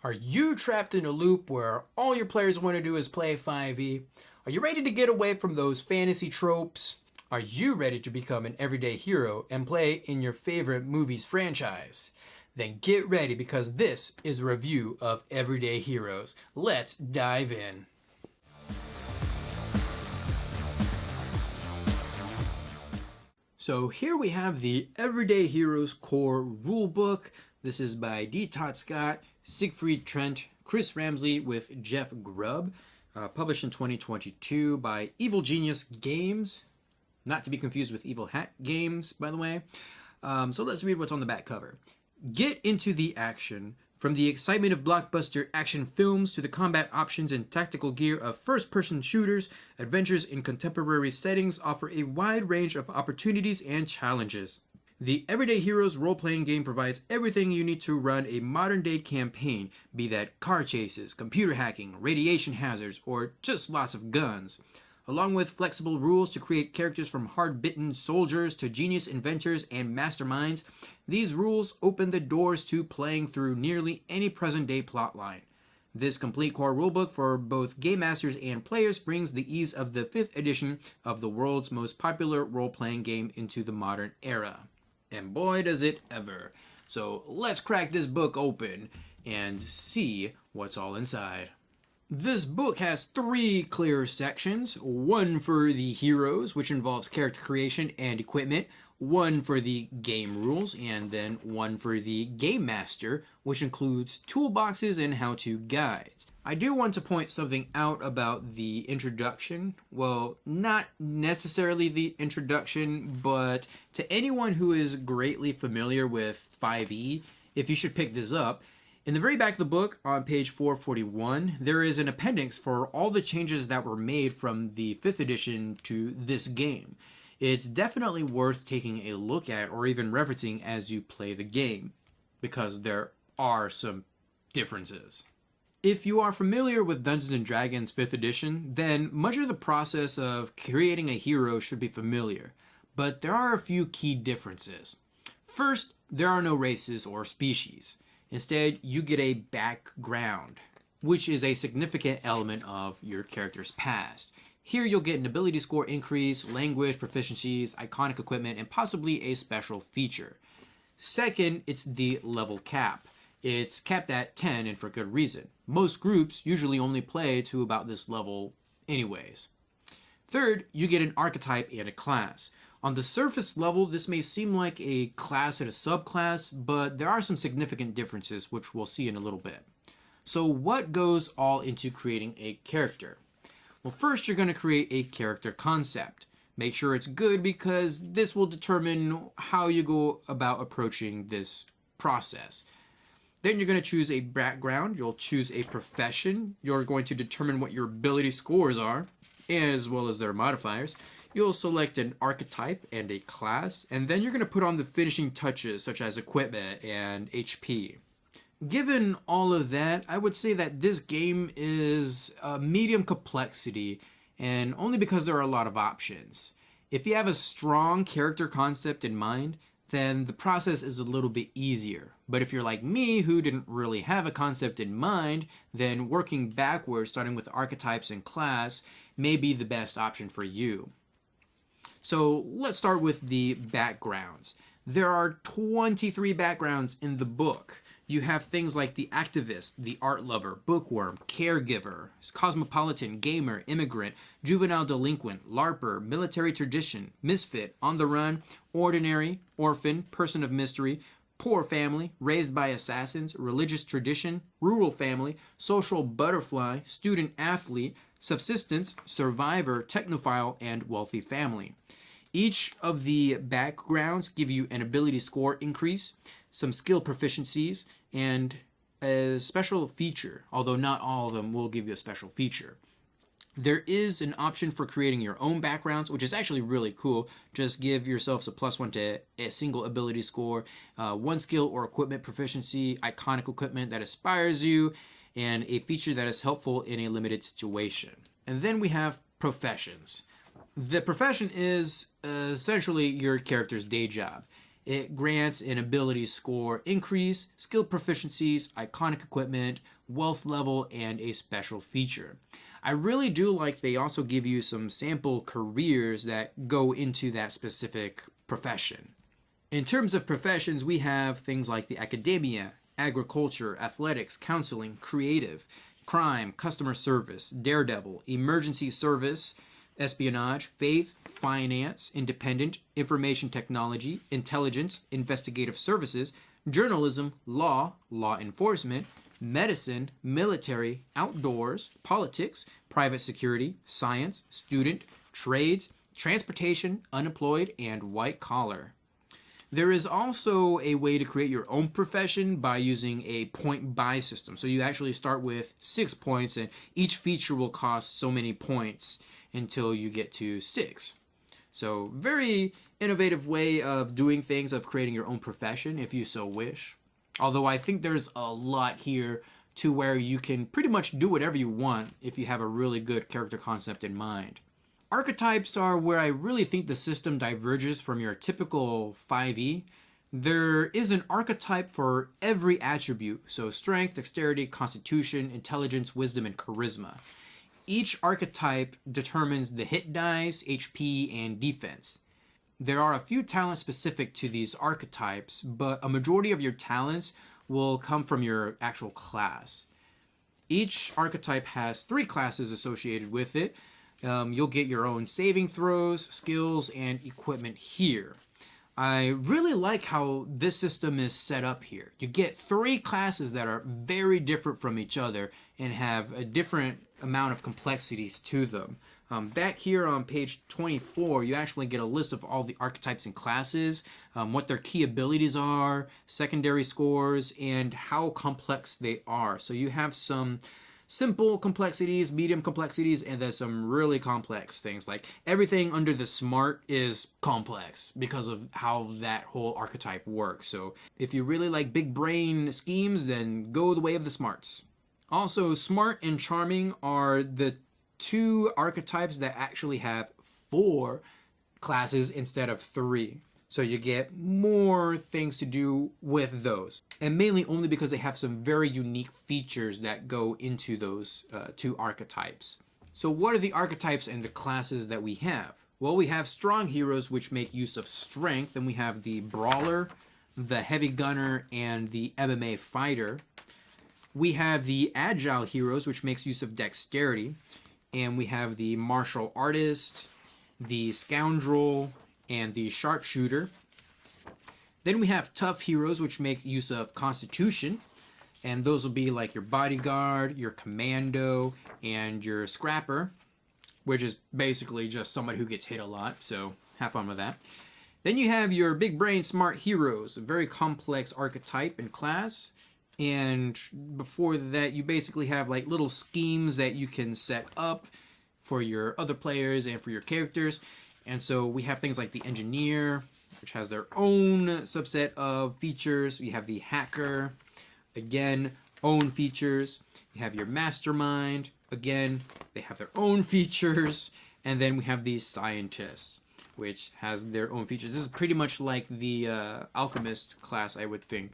Are you trapped in a loop where all your players want to do is play 5e? Are you ready to get away from those fantasy tropes? Are you ready to become an everyday hero and play in your favorite movie's franchise? Then get ready because this is a review of Everyday Heroes. Let's dive in. So here we have the Everyday Heroes core rulebook. This is by D. Todd Scott, Siegfried Trent, Chris Ramsley with Jeff Grubb. Published in 2022 by Evil Genius Games. Not to be confused with Evil Hat Games, by the way. So let's read what's on the back cover. Get into the action. From the excitement of blockbuster action films to the combat options and tactical gear of first-person shooters, adventures in contemporary settings offer a wide range of opportunities and challenges. The Everyday Heroes Roleplaying Game provides everything you need to run a modern-day campaign, be that car chases, computer hacking, radiation hazards, or just lots of guns. Along with flexible rules to create characters from hard-bitten soldiers to genius inventors and masterminds, these rules open the doors to playing through nearly any present-day plotline. This complete core rulebook for both Gamemasters and Players brings the ease of the 5th edition of the world's most popular role-playing game into the modern era. And boy, does it ever. So let's crack this book open and see what's all inside. This book has 3 clear sections, one for the heroes, which involves character creation and equipment, one for the game rules, and then one for the game master, which includes toolboxes and how-to guides. I do want to point something out about the introduction. Well, not necessarily the introduction, but to anyone who is greatly familiar with 5e, if you should pick this up, in the very back of the book, on page 441, there is an appendix for all the changes that were made from the 5th edition to this game. It's definitely worth taking a look at or even referencing as you play the game, because there are some differences. If you are familiar with Dungeons & Dragons 5th edition, then much of the process of creating a hero should be familiar, but there are a few key differences. First, there are no races or species. Instead, you get a background, which is a significant element of your character's past. Here you'll get an ability score increase, language, proficiencies, iconic equipment, and possibly a special feature. Second, it's the level cap. It's capped at 10 and for good reason. Most groups usually only play to about this level anyways. Third, you get an archetype and a class. On the surface level, this may seem like a class and a subclass, but there are some significant differences, which we'll see in a little bit. So what goes all into creating a character? Well, first you're going to create a character concept. Make sure it's good because this will determine how you go about approaching this process. Then you're going to choose a background. You'll choose a profession. You're going to determine what your ability scores are, as well as their modifiers. You'll select an archetype and a class, and then you're going to put on the finishing touches such as equipment and HP. Given all of that, I would say that this game is medium complexity, and only because there are a lot of options. If you have a strong character concept in mind, then the process is a little bit easier. But if you're like me, who didn't really have a concept in mind, then working backwards, starting with archetypes and class, may be the best option for you. So let's start with the backgrounds. There are 23 backgrounds in the book. You have things like the activist, the art lover, bookworm, caregiver, cosmopolitan, gamer, immigrant, juvenile delinquent, LARPer, military tradition, misfit, on the run, ordinary, orphan, person of mystery, poor family, raised by assassins, religious tradition, rural family, social butterfly, student athlete, subsistence, survivor, technophile, and wealthy family. Each of the backgrounds give you an ability score increase, some skill proficiencies, and a special feature, although not all of them will give you a special feature. There is an option for creating your own backgrounds, which is actually really cool. Just give yourselves a +1 to a single ability score, one skill or equipment proficiency, iconic equipment that inspires you, and a feature that is helpful in a limited situation. And then we have professions. The profession is essentially your character's day job. It grants an ability score increase, skill proficiencies, iconic equipment, wealth level, and a special feature. I really do like they also give you some sample careers that go into that specific profession. In terms of professions, we have things like the academia, agriculture, athletics, counseling, creative, crime, customer service, daredevil, emergency service, espionage, faith, finance, independent, information technology, intelligence, investigative services, journalism, law, law enforcement, medicine, military, outdoors, politics, private security, science, student, trades, transportation, unemployed, and white collar. There is also a way to create your own profession by using a point buy system. So you actually start with 6 points, and each feature will cost so many points until you get to 6. So very innovative way of doing things, of creating your own profession if you so wish. Although I think there's a lot here to where you can pretty much do whatever you want if you have a really good character concept in mind. Archetypes are where I really think the system diverges from your typical 5e. There is an archetype for every attribute, so strength, dexterity, constitution, intelligence, wisdom, and charisma. Each archetype determines the hit dice, HP, and defense. There are a few talents specific to these archetypes, but a majority of your talents will come from your actual class. Each archetype has 3 classes associated with it. You'll get your own saving throws, skills, and equipment here. I really like how this system is set up here. You get 3 classes that are very different from each other and have a different amount of complexities to them. Back here on page 24, you actually get a list of all the archetypes and classes, what their key abilities are, secondary scores, and how complex they are. So you have some simple complexities, medium complexities, and then some really complex things. Like everything under the smart is complex because of how that whole archetype works. So if you really like big brain schemes, then go the way of the smarts. Also, smart and charming are the 2 archetypes that actually have 4 classes instead of 3. So you get more things to do with those. And mainly only because they have some very unique features that go into those 2 archetypes. So what are the archetypes and the classes that we have? Well, we have strong heroes, which make use of strength, and we have the brawler, the heavy gunner, and the MMA fighter. We have the agile heroes, which makes use of dexterity, and we have the martial artist, the scoundrel, and the sharpshooter. Then we have tough heroes, which make use of constitution, and those will be like your bodyguard, your commando, and your scrapper, which is basically just somebody who gets hit a lot, so have fun with that. Then you have your big brain smart heroes, a very complex archetype and class. And before that, you basically have like little schemes that you can set up for your other players and for your characters. And so we have things like the engineer, which has their own subset of features. We have the hacker, again, own features. You have your mastermind, again, they have their own features. And then we have these scientists, which has their own features. This is pretty much like the alchemist class, I would think.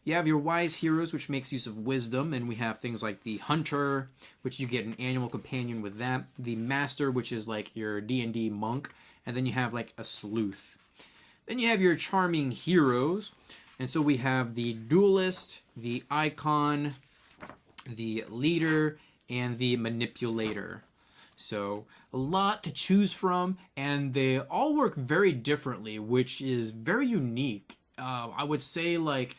You have your wise heroes, which makes use of wisdom, and we have things like the hunter, which you get an annual companion with that. The master, which is like your D&D monk, and then you have like a sleuth. Then you have your charming heroes, and so we have the duelist, the icon, the leader, and the manipulator. So a lot to choose from, and they all work very differently, which is very unique. I would say, like,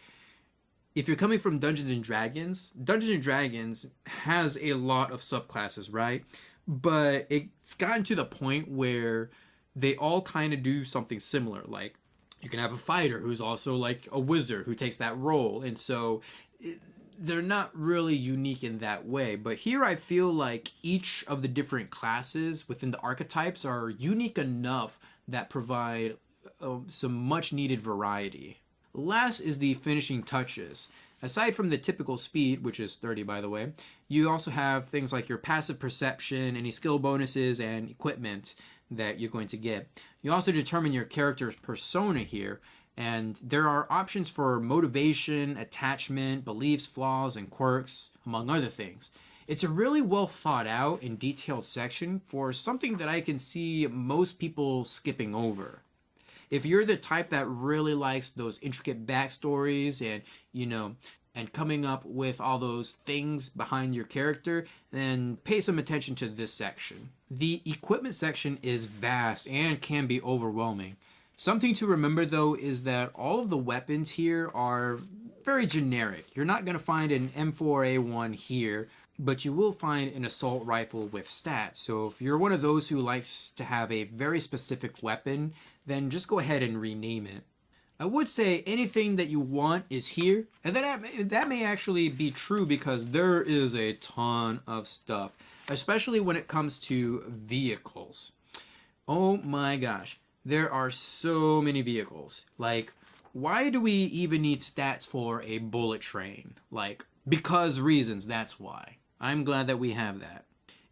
if you're coming from Dungeons and Dragons has a lot of subclasses, right? But it's gotten to the point where they all kind of do something similar. Like, you can have a fighter who's also like a wizard who takes that role. And so they're not really unique in that way. But here I feel like each of the different classes within the archetypes are unique enough that provide some much needed variety. Last is the finishing touches. Aside from the typical speed, which is 30 by the way, you also have things like your passive perception, any skill bonuses, and equipment that you're going to get. You also determine your character's persona here, And there are options for motivation, attachment, beliefs, flaws, and quirks, among other things. It's a really well thought out and detailed section for something that I can see most people skipping over. If you're the type that really likes those intricate backstories and coming up with all those things behind your character, then pay some attention to this section. The equipment section is vast and can be overwhelming. Something to remember though is that all of the weapons here are very generic. You're not going to find an M4A1 here, but you will find an assault rifle with stats. So if you're one of those who likes to have a very specific weapon, then just go ahead and rename it. I would say anything that you want is here, and that may actually be true because there is a ton of stuff, especially when it comes to vehicles. Oh my gosh, there are so many vehicles. Like, why do we even need stats for a bullet train? Like, because reasons, that's why. I'm glad that we have that.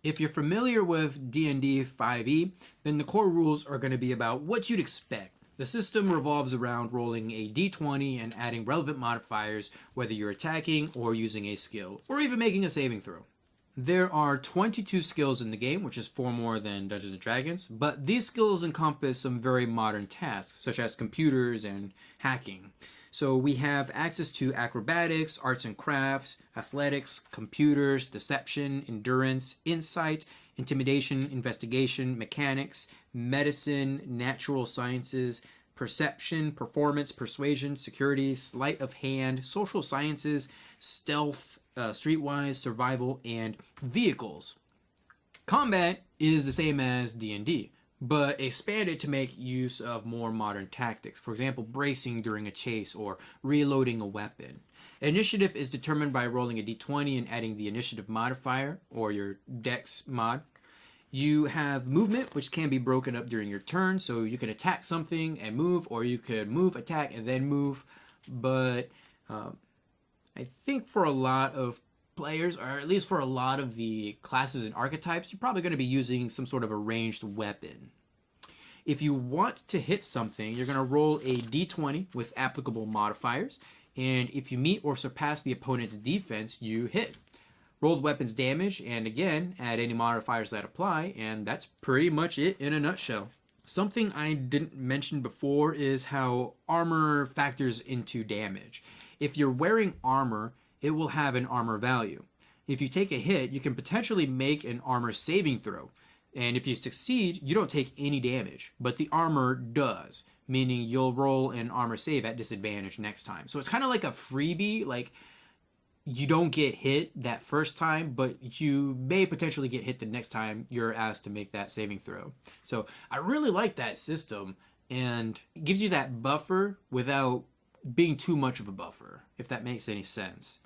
If you're familiar with D&D 5e, then the core rules are going to be about what you'd expect. The system revolves around rolling a d20 and adding relevant modifiers, whether you're attacking or using a skill, or even making a saving throw. There are 22 skills in the game, which is 4 more than Dungeons & Dragons, but these skills encompass some very modern tasks, such as computers and hacking. So we have access to acrobatics, arts and crafts, athletics, computers, deception, endurance, insight, intimidation, investigation, mechanics, medicine, natural sciences, perception, performance, persuasion, security, sleight of hand, social sciences, stealth, streetwise, survival, and vehicles. Combat is the same as D&D, but expanded to make use of more modern tactics. For example, bracing during a chase or reloading a weapon. Initiative is determined by rolling a d20 and adding the initiative modifier, or your dex mod. You have movement, which can be broken up during your turn, so you can attack something and move, or you could move, attack, and then move. But I think for a lot of players, or at least for a lot of the classes and archetypes, you're probably going to be using some sort of a ranged weapon. If you want to hit something, you're going to roll a d20 with applicable modifiers, and if you meet or surpass the opponent's defense, you hit. Rolled weapons damage, and again, add any modifiers that apply, and that's pretty much it in a nutshell. Something I didn't mention before is how armor factors into damage. If you're wearing armor, it will have an armor value. If you take a hit, you can potentially make an armor saving throw. And if you succeed, you don't take any damage, but the armor does, meaning you'll roll an armor save at disadvantage next time. So it's kind of like a freebie, like you don't get hit that first time, but you may potentially get hit the next time you're asked to make that saving throw. So I really like that system, and it gives you that buffer without being too much of a buffer, if that makes any sense.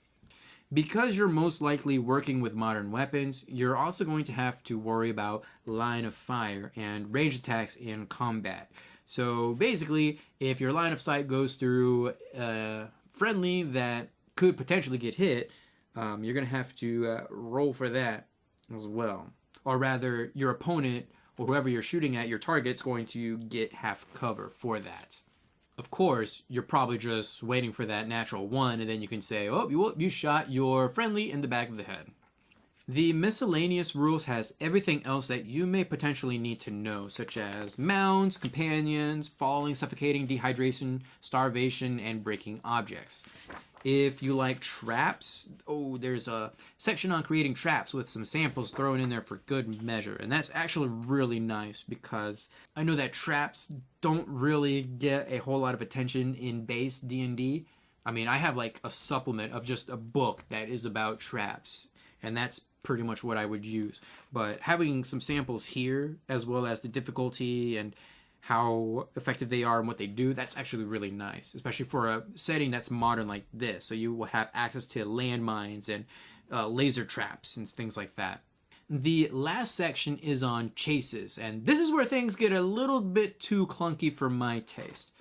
Because you're most likely working with modern weapons, you're also going to have to worry about line of fire and range attacks in combat. So basically, if your line of sight goes through a friendly that could potentially get hit, you're going to have to roll for that as well. Or rather, your opponent or whoever you're shooting at, your target's going to get half cover for that. Of course, you're probably just waiting for that natural one, and then you can say, oh, you shot your friendly in the back of the head. The miscellaneous rules has everything else that you may potentially need to know, such as mounts, companions, falling, suffocating, dehydration, starvation, and breaking objects. If you like traps, there's a section on creating traps with some samples thrown in there for good measure. And that's actually really nice because I know that traps don't really get a whole lot of attention in base D&D. I mean, I have like a supplement of just a book that is about traps, and that's pretty much what I would use. But having some samples here, as well as the difficulty and how effective they are and what they do, that's actually really nice, especially for a setting that's modern like this. So you will have access to landmines and laser traps and things like that. The last section is on chases, and this is where things get a little bit too clunky for my taste.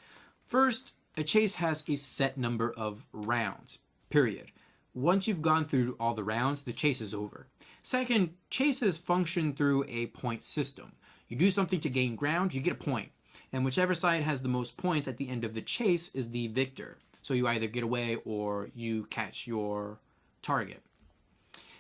First, a chase has a set number of rounds, period. Once you've gone through all the rounds, the chase is over. Second, chases function through a point system. You do something to gain ground, you get a point. and whichever side has the most points at the end of the chase is the victor. So you either get away or you catch your target.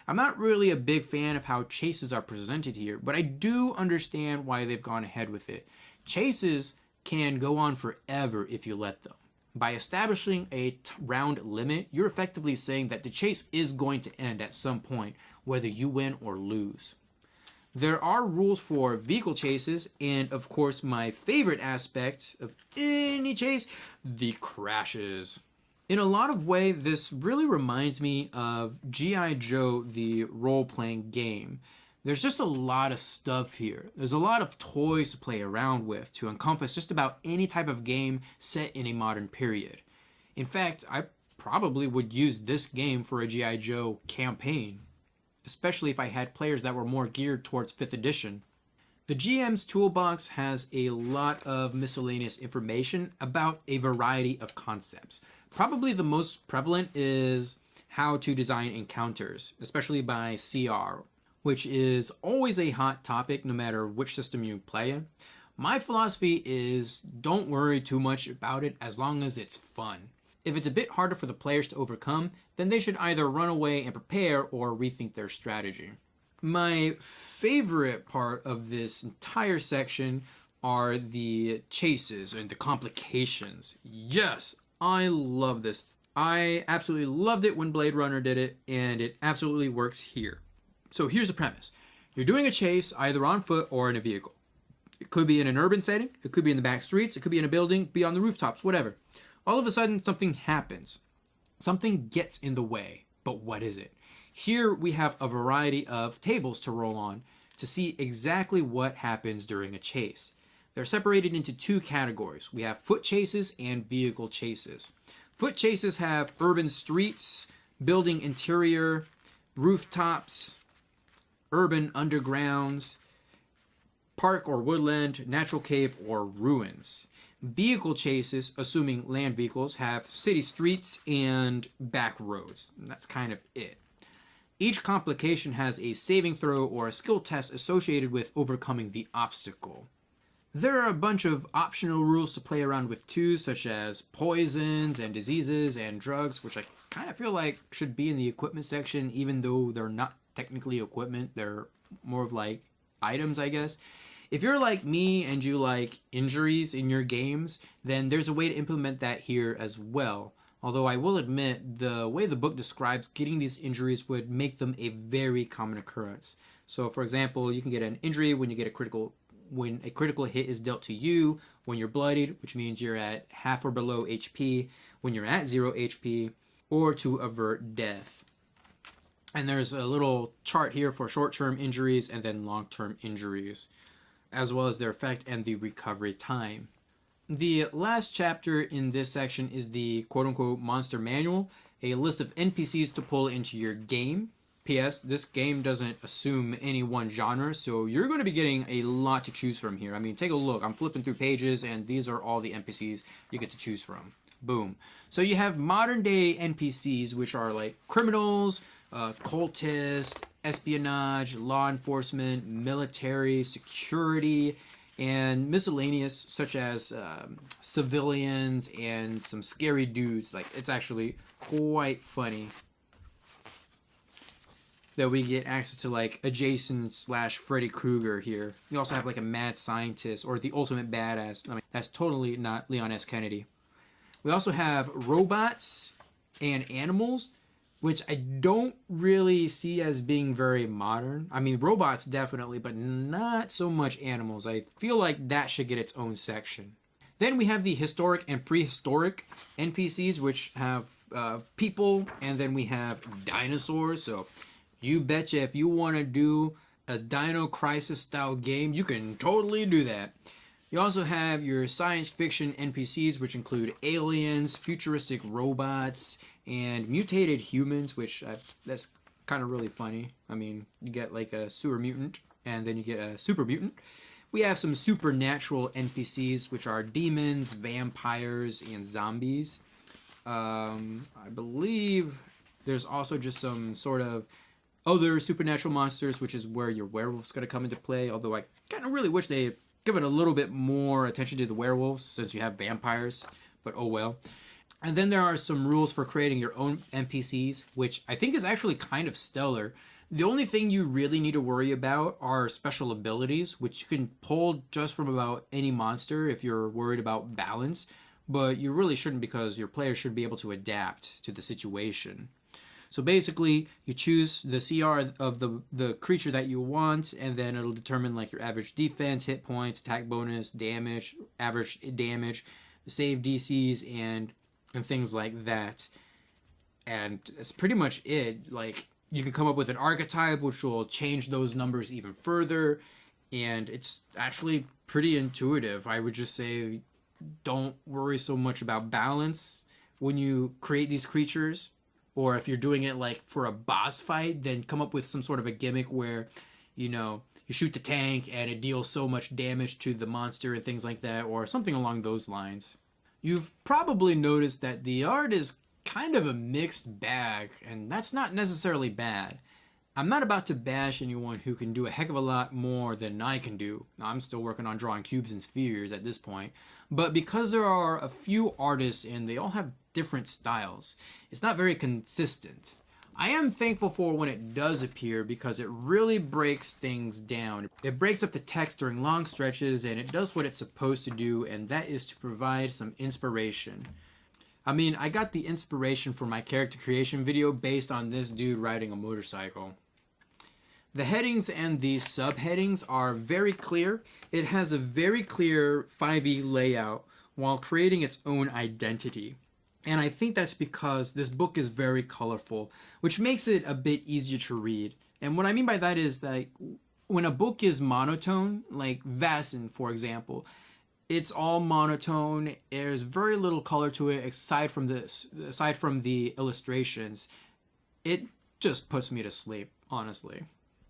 I'm not really a big fan of how chases are presented here, but I do understand why they've gone ahead with it. Chases can go on forever if you let them. By establishing a round limit, you're effectively saying that the chase is going to end at some point, whether you win or lose. There are rules for vehicle chases, and of course my favorite aspect of any chase, the crashes. In a lot of ways, this really reminds me of G.I. Joe, the role-playing game. There's just a lot of stuff here. There's a lot of toys to play around with to encompass just about any type of game set in a modern period. In fact, I probably would use this game for a G.I. Joe campaign, especially if I had players that were more geared towards 5th edition. The GM's toolbox has a lot of miscellaneous information about a variety of concepts. Probably the most prevalent is how to design encounters, especially by CR, which is always a hot topic no matter which system you play in. My philosophy is don't worry too much about it as long as it's fun. If it's a bit harder for the players to overcome, then they should either run away and prepare or rethink their strategy. My favorite part of this entire section are the chases and the complications. Yes, I love this. I absolutely loved it when Blade Runner did it, and it absolutely works here. So here's the premise. You're doing a chase either on foot or in a vehicle. It could be in an urban setting, it could be in the back streets, it could be in a building, be on the rooftops, whatever. All of a sudden, something happens. Something gets in the way, but what is it? Here we have a variety of tables to roll on to see exactly what happens during a chase. They're separated into two categories. We have foot chases and vehicle chases. Foot chases have urban streets, building interior, rooftops, urban undergrounds, park or woodland, natural cave, or ruins. Vehicle chases, assuming land vehicles, have city streets and back roads. And that's kind of it. Each complication has a saving throw or a skill test associated with overcoming the obstacle. There are a bunch of optional rules to play around with too, such as poisons and diseases and drugs, which I kind of feel like should be in the equipment section, even though they're not technically equipment. They're more of like items, I guess. If you're like me and you like injuries in your games, then there's a way to implement that here as well. Although I will admit, the way the book describes getting these injuries would make them a very common occurrence. So for example, you can get an injury when a critical hit is dealt to you, when you're bloodied, which means you're at half or below HP, when you're at 0 HP, or to avert death. And there's a little chart here for short-term injuries and then long-term injuries, as well as their effect and the recovery time. The last chapter in this section is the quote-unquote monster manual, a list of NPCs to pull into your game. P.S. This game doesn't assume any one genre, so you're going to be getting a lot to choose from here. I mean, take a look. I'm flipping through pages, and these are all the NPCs you get to choose from. Boom. So you have modern-day NPCs, which are like criminals, cultists, espionage, law enforcement, military, security, and miscellaneous, such as civilians and some scary dudes. Like, it's actually quite funny that we get access to like a Jason/Freddy Krueger here. We also have like a mad scientist or the ultimate badass. I mean, that's totally not Leon S. Kennedy. We also have robots and animals, which I don't really see as being very modern. I mean, robots definitely, but not so much animals. I feel like that should get its own section. Then we have the historic and prehistoric NPCs, which have people, and then we have dinosaurs. So you betcha if you want to do a Dino Crisis style game, you can totally do that. You also have your science fiction NPCs, which include aliens, futuristic robots, and mutated humans, which that's kind of really funny. I mean, you get like a sewer mutant, and then you get a super mutant. We have some supernatural NPCs, which are demons, vampires, and zombies. I believe there's also just some sort of other supernatural monsters, which is where your werewolf's going to come into play, although I kind of really wish they given a little bit more attention to the werewolves since you have vampires, but oh well. And then there are some rules for creating your own NPCs, which I think is actually kind of stellar. The only thing you really need to worry about are special abilities, which you can pull just from about any monster if you're worried about balance, but you really shouldn't because your players should be able to adapt to the situation. So basically, you choose the CR of the creature that you want, and then it'll determine like your average defense, hit points, attack bonus, damage, average damage, save DCs, and things like that. And that's pretty much it. Like, you can come up with an archetype which will change those numbers even further, and it's actually pretty intuitive. I would just say don't worry so much about balance when you create these creatures, or if you're doing it like for a boss fight, then come up with some sort of a gimmick where, you know, you shoot the tank and it deals so much damage to the monster and things like that, or something along those lines. You've probably noticed that the art is kind of a mixed bag, and that's not necessarily bad. I'm not about to bash anyone who can do a heck of a lot more than I can do. I'm still working on drawing cubes and spheres at this point. But because there are a few artists and they all have different styles, it's not very consistent. I am thankful for when it does appear because it really breaks things down. It breaks up the text during long stretches, and it does what it's supposed to do, and that is to provide some inspiration. I mean, I got the inspiration for my character creation video based on this dude riding a motorcycle. The headings and the subheadings are very clear. It has a very clear 5e layout while creating its own identity. And I think that's because this book is very colorful, which makes it a bit easier to read. And what I mean by that is that when a book is monotone, like Vaesen, for example, it's all monotone. There's very little color to it aside from the illustrations. It just puts me to sleep, honestly.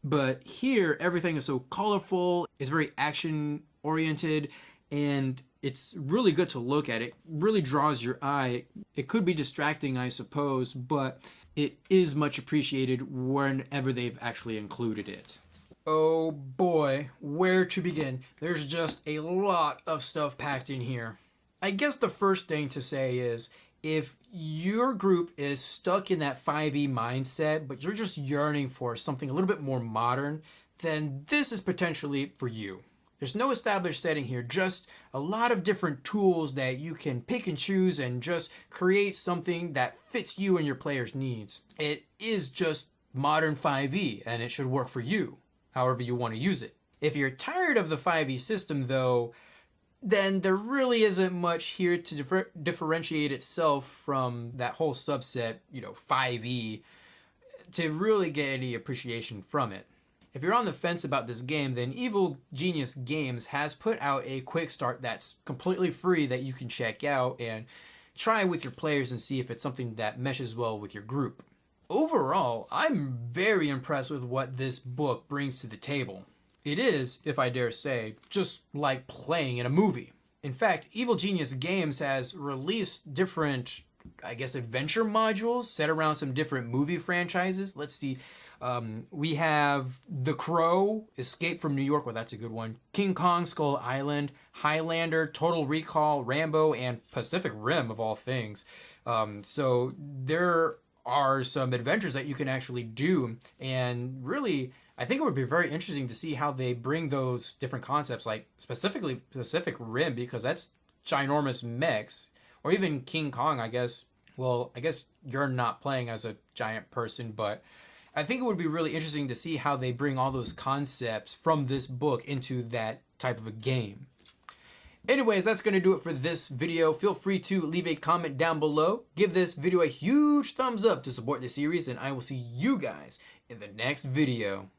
But here, everything is so colorful, it's very action oriented, and it's really good to look at. It really draws your eye. It could be distracting, I suppose, but it is much appreciated whenever they've actually included it. Oh boy, where to begin? There's just a lot of stuff packed in here. I guess the first thing to say is, if your group is stuck in that 5e mindset, but you're just yearning for something a little bit more modern, then this is potentially for you. There's no established setting here, just a lot of different tools that you can pick and choose and just create something that fits you and your players' needs. It is just modern 5e, and it should work for you, however you want to use it. If you're tired of the 5e system, though, then there really isn't much here to differentiate itself from that whole subset, 5e, to really get any appreciation from it. If you're on the fence about this game, then Evil Genius Games has put out a quick start that's completely free that you can check out and try with your players and see if it's something that meshes well with your group. Overall, I'm very impressed with what this book brings to the table. It is, if I dare say, just like playing in a movie. In fact, Evil Genius Games has released different, adventure modules set around some different movie franchises. Let's see. We have The Crow, Escape from New York. Well, that's a good one. King Kong, Skull Island, Highlander, Total Recall, Rambo, and Pacific Rim, of all things. So there are some adventures that you can actually do, and really, I think it would be very interesting to see how they bring those different concepts, like specifically Pacific Rim, because that's ginormous mechs, or even King Kong, I guess. Well, I guess you're not playing as a giant person, but I think it would be really interesting to see how they bring all those concepts from this book into that type of a game. Anyways, that's going to do it for this video. Feel free to leave a comment down below. Give this video a huge thumbs up to support the series, and I will see you guys in the next video.